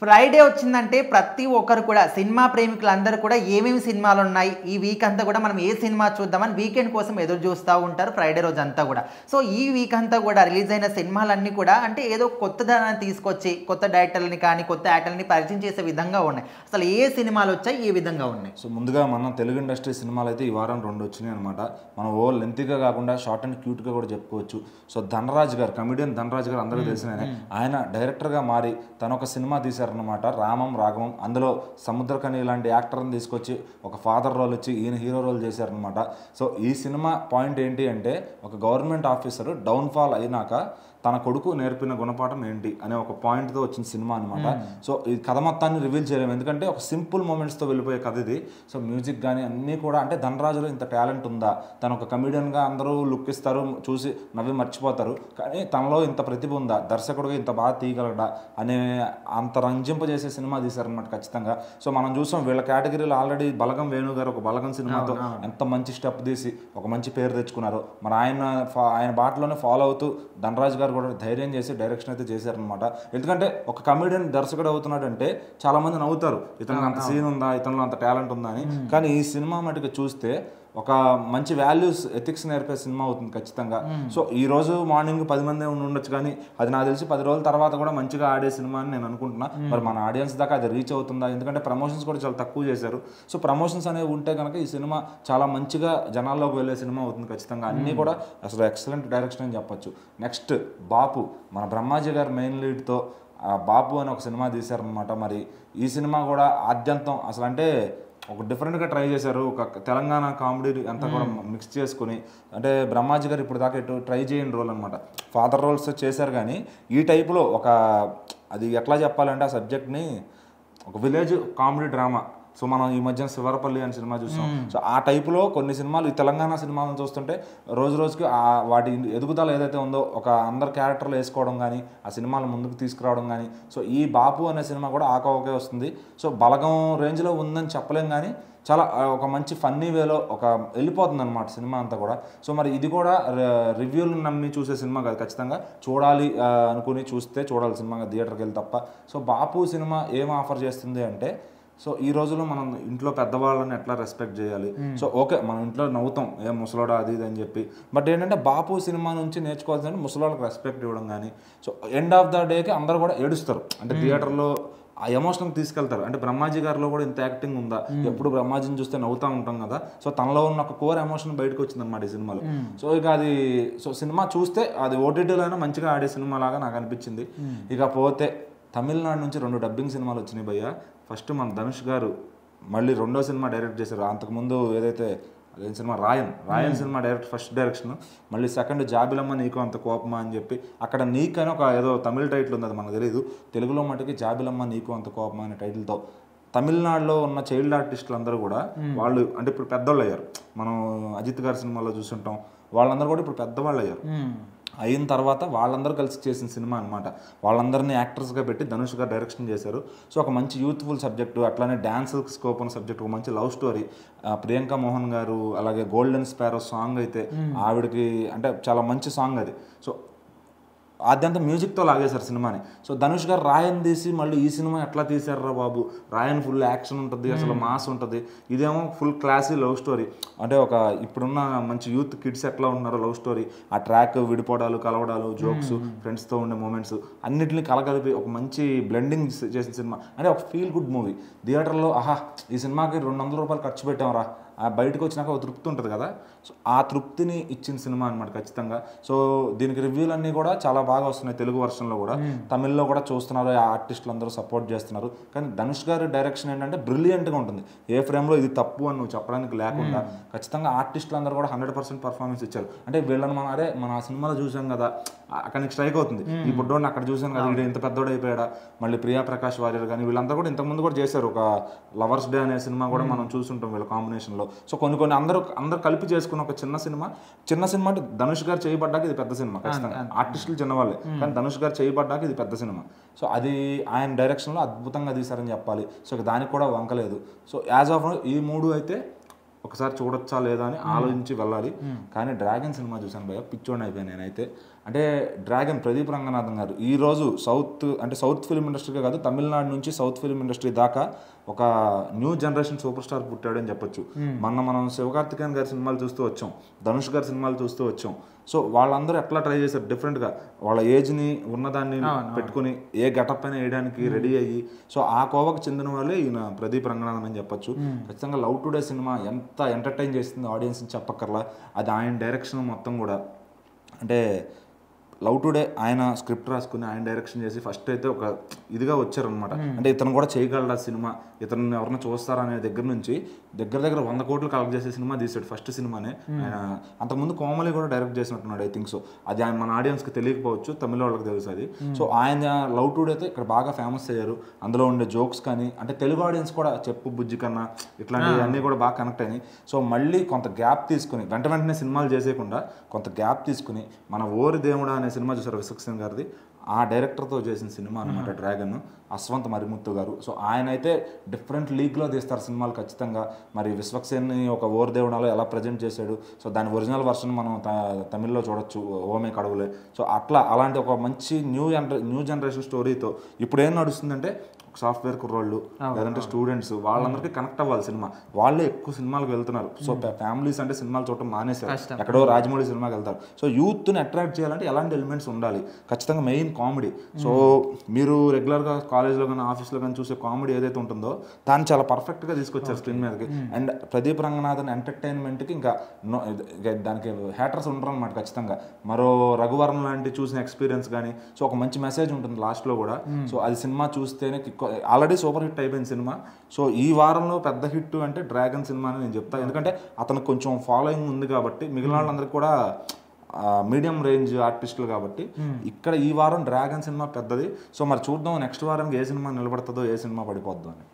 Friday వచ్చిందంటే ప్రతి ఒక్కరు కూడా సినిమా ప్రేమికులందరూ కూడా ఏమేమి సినిమాలు ఉన్నాయి ఈ వీక్ అంతా కూడా మనం ఏ సినిమా చూద్దామని వీకెండ్ కోసం ఎదురు చూస్తూ ఉంటారు ఫ్రైడే రోజు అంతా కూడా. సో ఈ వీక్ అంతా కూడా రిలీజ్ అయిన సినిమాలన్నీ కూడా అంటే ఏదో కొత్తదనాన్ని తీసుకొచ్చి కొత్త డైరెక్టర్లని కానీ కొత్త యాక్టర్లని పరిచయం చేసే విధంగా ఉన్నాయి. అసలు ఏ సినిమాలు వచ్చాయి, ఏ విధంగా ఉన్నాయి? సో ముందుగా మన తెలుగు ఇండస్ట్రీ సినిమాలు అయితే ఈ వారం 2 వచ్చినాయి అనమాట. మనం ఓ లెంతీగా కాకుండా షార్ట్ అండ్ క్యూట్గా కూడా చెప్పుకోవచ్చు. సో ధనరాజ్ గారు, కమిడియన్ ధనరాజ్ గారు అందరికీ తెలిసిన ఆయన డైరెక్టర్గా మారి తను ఒక సినిమా తీశారనమాట, రామం రాఘవం. అందులో సముద్రకని ఇలాంటి యాక్టర్ని తీసుకొచ్చి ఒక ఫాదర్ రోల్ ఇచ్చి ఈయన హీరో రోల్ చేశారనమాట. సో ఈ సినిమా పాయింట్ ఏంటి అంటే, ఒక గవర్నమెంట్ ఆఫీసరు డౌన్ఫాల్ అయినాక తన కొడుకు నేర్పిన గుణపాఠం ఏంటి అనే ఒక పాయింట్తో వచ్చిన సినిమా అనమాట. సో ఈ కథ మొత్తాన్ని రివీల్ చేయలేము, ఎందుకంటే ఒక సింపుల్ మూమెంట్స్తో వెళ్ళిపోయే కథ ఇది. సో మ్యూజిక్ కానీ అన్నీ కూడా అంటే ధనరాజులో ఇంత టాలెంట్ ఉందా, తను ఒక కమెడియన్గా అందరూ లుక్ ఇస్తారు, చూసి నవ్వి మర్చిపోతారు, కానీ తనలో ఇంత ప్రతిభ ఉందా, దర్శకుడుగా ఇంత బాగా తీయగలడా అనే అంత రంజింపజేసే సినిమా తీశారనమాట ఖచ్చితంగా. సో మనం చూసాం వీళ్ళ కేటగిరీలో ఆల్రెడీ బలగం వేణు గారు ఒక బలగం సినిమాతో ఎంత మంచి స్టెప్ తీసి ఒక మంచి పేరు తెచ్చుకున్నారు. మరి ఆయన బాటలోనే ఫాలో అవుతూ ధనరాజ్ గారు కూడా ధైర్యం చేసి డైరెక్షన్ అయితే చేశారనమాట. ఎందుకంటే ఒక కమెడియన్ దర్శకుడు అవుతున్నాడంటే చాలా మంది నవ్వుతారు, ఇతను అంత సీన్ ఉందా, ఇతనిలో అంత టాలెంట్ ఉందా అని. కానీ ఈ సినిమా మటుకు చూస్తే ఒక మంచి వాల్యూస్, ఎథిక్స్ నేర్పే సినిమా అవుతుంది ఖచ్చితంగా. సో ఈ రోజు మార్నింగ్ 10 మంది ఉండొచ్చు, కానీ అది నాకు తెలిసి 10 రోజుల తర్వాత కూడా మంచిగా ఆడే సినిమా అని నేను అనుకుంటున్నా. మరి మన ఆడియన్స్ దాకా అది రీచ్ అవుతుందా, ఎందుకంటే ప్రమోషన్స్ కూడా చాలా తక్కువ చేశారు. సో ప్రమోషన్స్ అనేవి ఉంటే కనుక ఈ సినిమా చాలా మంచిగా జనాల్లోకి వెళ్ళే సినిమా అవుతుంది ఖచ్చితంగా. అన్నీ కూడా అసలు ఎక్సలెంట్ డైరెక్షన్ అని చెప్పొచ్చు. నెక్స్ట్ బాపు, మన బ్రహ్మాజీ గారు మెయిన్ లీడ్తో బాపు అని ఒక సినిమా తీశారనమాట. మరి ఈ సినిమా కూడా ఆద్యంతం అసలు అంటే ఒక డిఫరెంట్గా ట్రై చేశారు, ఒక తెలంగాణ కామెడీ అంతా కూడా మిక్స్ చేసుకుని. అంటే బ్రహ్మాజీ గారు ఇప్పుడు దాకా ట్రై చేయని రోల్ అనమాట, ఫాదర్ రోల్స్ చేశారు, కానీ ఈ టైపులో ఒక అది ఎట్లా చెప్పాలంటే ఆ సబ్జెక్ట్ని ఒక విలేజ్ కామెడీ డ్రామా. సో మనం ఈ మధ్యన శివరపల్లి అనే సినిమా చూసాం. సో ఆ టైపులో కొన్ని సినిమాలు, ఈ తెలంగాణ సినిమాలను చూస్తుంటే రోజు రోజుకి వాటి ఎదుగుదల ఏదైతే ఉందో ఒక అందరు క్యారెక్టర్లు వేసుకోవడం కానీ, ఆ సినిమాలు ముందుకు తీసుకురావడం కానీ. సో ఈ బాపు అనే సినిమా కూడా ఆకవకే వస్తుంది. సో బలగం రేంజ్లో ఉందని చెప్పలేం, కానీ చాలా ఒక మంచి ఫన్నీ వేలో ఒక వెళ్ళిపోతుంది అనమాట సినిమా అంతా కూడా. సో మరి ఇది కూడా రివ్యూలు నమ్మి చూసే సినిమా కాదు, ఖచ్చితంగా చూడాలి అనుకుని చూస్తే చూడాలి సినిమా, థియేటర్కి వెళ్ళి తప్ప. సో బాపు సినిమా ఏం ఆఫర్ చేస్తుంది అంటే, సో ఈ రోజుల్లో మనం ఇంట్లో పెద్దవాళ్ళని ఎట్లా రెస్పెక్ట్ చేయాలి. సో ఓకే, మనం ఇంట్లో నవ్వుతాం ఏం ముసలోడా అది ఇది అని చెప్పి, బట్ ఏంటంటే బాపు సినిమా నుంచి నేర్చుకోవాల్సిందంటే ముసలోళ్ళకి రెస్పెక్ట్ ఇవ్వడం కానీ. సో ఎండ్ ఆఫ్ ద డేకి అందరూ కూడా ఏడుస్తారు, అంటే థియేటర్లో ఆ ఎమోషన్ తీసుకెళ్తారు. అంటే బ్రహ్మాజీ గారిలో కూడా ఇంత యాక్టింగ్ ఉందా, ఎప్పుడు బ్రహ్మాజీని చూస్తే నవ్వుతూ ఉంటాం కదా. సో తనలో ఉన్న ఒక కోర్ ఎమోషన్ బయటకు వచ్చింది అనమాట ఈ సినిమాలో. సో ఇక అది సినిమా చూస్తే అది ఓటీటీలో అయినా మంచిగా ఆడే సినిమా లాగా నాకు అనిపించింది. ఇకపోతే తమిళనాడు నుంచి 2 డబ్బింగ్ సినిమాలు వచ్చినాయి భయ్య. ఫస్ట్ మన ధనుష్ గారు మళ్ళీ 2వ సినిమా డైరెక్ట్ చేశారు. అంతకుముందు ఏదైతే అదే సినిమా రాయన్ సినిమా ఫస్ట్ డైరెక్షన్, మళ్ళీ సెకండ్ జాబిలమ్మ నీకు అంత కోపమా అని చెప్పి. అక్కడ నీకు అని ఒక ఏదో తమిళ టైటిల్ ఉంది, అది మనకు తెలియదు. తెలుగులో మటుకి జాబిలమ్మ నీకు అంత కోపమా అనే టైటిల్తో తమిళనాడులో ఉన్న చైల్డ్ ఆర్టిస్టులు అందరూ కూడా వాళ్ళు అంటే ఇప్పుడు పెద్దవాళ్ళు అయ్యారు. మనం అజిత్ గారి సినిమాలో చూసుంటాం, వాళ్ళందరూ కూడా ఇప్పుడు పెద్దవాళ్ళు అయ్యారు. అయిన తర్వాత వాళ్ళందరూ కలిసి చేసిన సినిమా అనమాట. వాళ్ళందరినీ యాక్టర్స్గా పెట్టి ధనుష్ గారు డైరెక్షన్ చేశారు. సో ఒక మంచి యూత్ఫుల్ సబ్జెక్టు, అట్లానే డ్యాన్స్ స్కోప్ ఉన్న సబ్జెక్ట్, ఒక మంచి లవ్ స్టోరీ. ప్రియాంక మోహన్ గారు అలాగే గోల్డెన్ స్పారో సాంగ్ అయితే ఆవిడకి అంటే చాలా మంచి సాంగ్ అది. సో ఆద్యంతం మ్యూజిక్తో లాగేశారు సినిమాని. సో ధనుష్ గారు రాయన్ తీసి మళ్ళీ ఈ సినిమా ఎట్లా తీశారా బాబు, రాయన్ ఫుల్ యాక్షన్ ఉంటుంది, అసలు మాస్ ఉంటుంది, ఇదేమో ఫుల్ క్లాసీ లవ్ స్టోరీ. అంటే ఒక ఇప్పుడున్న మంచి యూత్ కిడ్స్ ఎట్లా ఉన్నారో లవ్ స్టోరీ, ఆ ట్రాక్ విడిపోవడాలు, కలవడాలు, జోక్స్, ఫ్రెండ్స్తో ఉండే మూమెంట్స్ అన్నిటిని కలగలిపి ఒక మంచి బ్లెండింగ్ చేసిన సినిమా. అంటే ఒక ఫీల్ గుడ్ మూవీ. థియేటర్లో ఆహా ఈ సినిమాకి 200 రూపాయలు ఖర్చు పెట్టాంరా, బయటకు వచ్చినాక ఒక తృప్తి ఉంటుంది కదా. సో ఆ తృప్తిని ఇచ్చిన సినిమా అనమాట ఖచ్చితంగా. సో దీనికి రివ్యూలు అన్నీ కూడా చాలా బాగా వస్తున్నాయి, తెలుగు వర్షన్లో కూడా. తమిళ్లో కూడా చూస్తున్నారు, ఆ ఆర్టిస్టులు అందరూ సపోర్ట్ చేస్తున్నారు. కానీ ధనుష్ గారి డైరెక్షన్ ఏంటంటే బ్రిలియంట్గా ఉంటుంది. ఏ ఫ్రేమ్లో ఇది తప్పు అని నువ్వు చెప్పడానికి లేకుండా ఖచ్చితంగా ఆర్టిస్టులు అందరూ కూడా 100% పర్ఫార్మెన్స్ ఇచ్చారు. అంటే వీళ్ళని మన ఆ సినిమాలో చూసాం కదా, అక్కడికి స్ట్రైక్ అవుతుంది. ఈ బుడ్డోడిని అక్కడ చూసాం కదా, వీడు ఇంత పెద్దోడు అయిపోయాడా. మళ్ళీ ప్రియా ప్రకాష్ వారియర్ కానీ వీళ్ళంతా కూడా ఇంతకుముందు కూడా చేశారు. ఒక లవర్స్ డే అనే సినిమా కూడా మనం చూసుంటాం వీళ్ళ కాంబినేషన్లో. సో కొన్ని అందరూ కలిపి చేసుకున్న ఒక చిన్న సినిమా అంటే ధనుష్ గారు చేయబడ్డాక ఇది పెద్ద సినిమా ఖచ్చితంగా. ఆర్టిస్టులు చిన్నవాళ్ళే, కానీ ధనుష్ గారు చేయబడ్డాక ఇది పెద్ద సినిమా. సో అది ఆయన డైరెక్షన్లో అద్భుతంగా తీశారని చెప్పాలి. సో దానికి కూడా వంకలేదు. సో యాజ్ ఆఫ్ ఈ 3 అయితే ఒకసారి చూడొచ్చా లేదా అని ఆలోచించి వెళ్ళాలి. కానీ డ్రాగన్ సినిమా చూసాను భయ, పిచ్చోడిని అయిపోయాను నేనైతే. అంటే డ్రాగన్ ప్రదీప్ రంగనాథన్ గారు ఈరోజు సౌత్ ఫిల్మ్ ఇండస్ట్రీకే కాదు, తమిళనాడు నుంచి సౌత్ ఫిల్మ్ ఇండస్ట్రీ దాకా ఒక న్యూ జనరేషన్ సూపర్ స్టార్ పుట్టాడు అని చెప్పొచ్చు. మనం శివకార్తికేయన్ గారి సినిమాలు చూస్తూ వచ్చాం, ధనుష్ గారి సినిమాలు చూస్తూ వచ్చాం. సో వాళ్ళందరూ ఎట్లా ట్రై చేశారు డిఫరెంట్గా, వాళ్ళ ఏజ్ని ఉన్నదాన్ని పెట్టుకుని ఏ గెటప్ అయినా వేయడానికి రెడీ అయ్యి, సో ఆ కోవకు చెందిన వాళ్ళే ఈయన ప్రదీప్ రంగనాథన్ అని చెప్పొచ్చు. ఖచ్చితంగా లవ్ టుడే సినిమా ఎంత ఎంటర్టైన్ చేస్తుంది ఆడియన్స్ని చెప్పక్కర్లా. అది ఆయన డైరెక్షన్ మొత్తం కూడా, అంటే లవ్ టుడే ఆయన స్క్రిప్ట్ రాసుకుని ఆయన డైరెక్షన్ చేసి ఫస్ట్ అయితే ఒక ఇదిగా వచ్చారనమాట. అంటే ఇతను కూడా చేయగలడా సినిమా, ఇతను ఎవరైనా చూస్తారా అనే దగ్గర నుంచి దగ్గర 100 కోట్లు కలెక్ట్ చేసే సినిమా తీసాడు ఫస్ట్ సినిమానే. ఆయన అంతకుముందు కోమలి కూడా డైరెక్ట్ చేసినట్టున్నాడు ఐ థింక్. సో అది ఆయన మన ఆడియన్స్కి తెలియకపోవచ్చు, తమిళ వాళ్ళకి తెలుసు అది. సో ఆయన లవ్ టుడే అయితే ఇక్కడ బాగా ఫేమస్ అయ్యారు. అందులో ఉండే జోక్స్ కానీ, అంటే తెలుగు ఆడియన్స్ కూడా చెప్పు బుజ్జి కన్నా ఇట్లాంటివి అన్నీ కూడా బాగా కనెక్ట్ అయినాయి. సో మళ్ళీ కొంత గ్యాప్ తీసుకుని వెంటనే సినిమాలు చేసేయకుండా కొంత గ్యాప్ తీసుకుని మన ఓరి దేవుడా అనే సినిమా చూసారు విశ్వక్సేన్ గారిది, ఆ డైరెక్టర్తో చేసిన సినిమా అనమాట డ్రాగన్, అశ్వంత్ మరిముత్తు గారు. సో ఆయన అయితే డిఫరెంట్ లీగ్లో తీస్తారు సినిమాలు ఖచ్చితంగా. మరి విశ్వక్సేన్ని ఒక ఓర్ దేవుడాలో ఎలా ప్రజెంట్ చేశాడు, సో దాని ఒరిజినల్ వర్షన్ మనం తమిళ్లో చూడొచ్చు, ఓమే కడవులే. సో అలాంటి ఒక మంచి న్యూ జనరేషన్ స్టోరీతో ఇప్పుడు ఏం నడుస్తుందంటే సాఫ్ట్వేర్ కుర్రోళ్ళు లేదంటే స్టూడెంట్స్ వాళ్ళందరికీ కనెక్ట్ అవ్వాలి సినిమా, వాళ్ళే ఎక్కువ సినిమాలకు వెళ్తున్నారు. సో ఫ్యామిలీస్ అంటే సినిమాలు చూడటం మానేశారు, ఎక్కడో రాజమౌళి సినిమాకి వెళ్తారు. సో యూత్ని అట్రాక్ట్ చేయాలంటే ఎలాంటి ఎలిమెంట్స్ ఉండాలి, ఖచ్చితంగా మెయిన్ కామెడీ. సో మీరు రెగ్యులర్గా కాలేజ్లో కానీ ఆఫీస్లో కానీ చూసే కామెడీ ఏదైతే ఉంటుందో దాన్ని చాలా పర్ఫెక్ట్గా తీసుకొచ్చారు స్క్రీన్ మీదకి. అండ్ ప్రదీప్ రంగనాథన్ ఎంటర్టైన్మెంట్కి ఇంకా దానికి హ్యాటర్స్ ఉండరు అనమాట ఖచ్చితంగా. మరో రఘువరన్ లాంటి చూసిన ఎక్స్పీరియన్స్ కానీ, సో ఒక మంచి మెసేజ్ ఉంటుంది లాస్ట్లో కూడా. సో అది సినిమా చూస్తేనే ఆల్రెడీ సూపర్ హిట్ అయిపోయింది సినిమా. సో ఈ వారంలో పెద్ద హిట్ అంటే డ్రాగన్ సినిమా అని నేను చెప్తాను. ఎందుకంటే అతనికి కొంచెం ఫాలోయింగ్ ఉంది కాబట్టి, మిగిలిన వాళ్ళందరికీ కూడా మీడియం రేంజ్ ఆర్టిస్టులు కాబట్టి ఇక్కడ ఈ వారం డ్రాగన్ సినిమా పెద్దది. సో మరి చూద్దాం నెక్స్ట్ వారానికి ఏ సినిమా నిలబడుతుందో ఏ సినిమా పడిపోద్దో అని.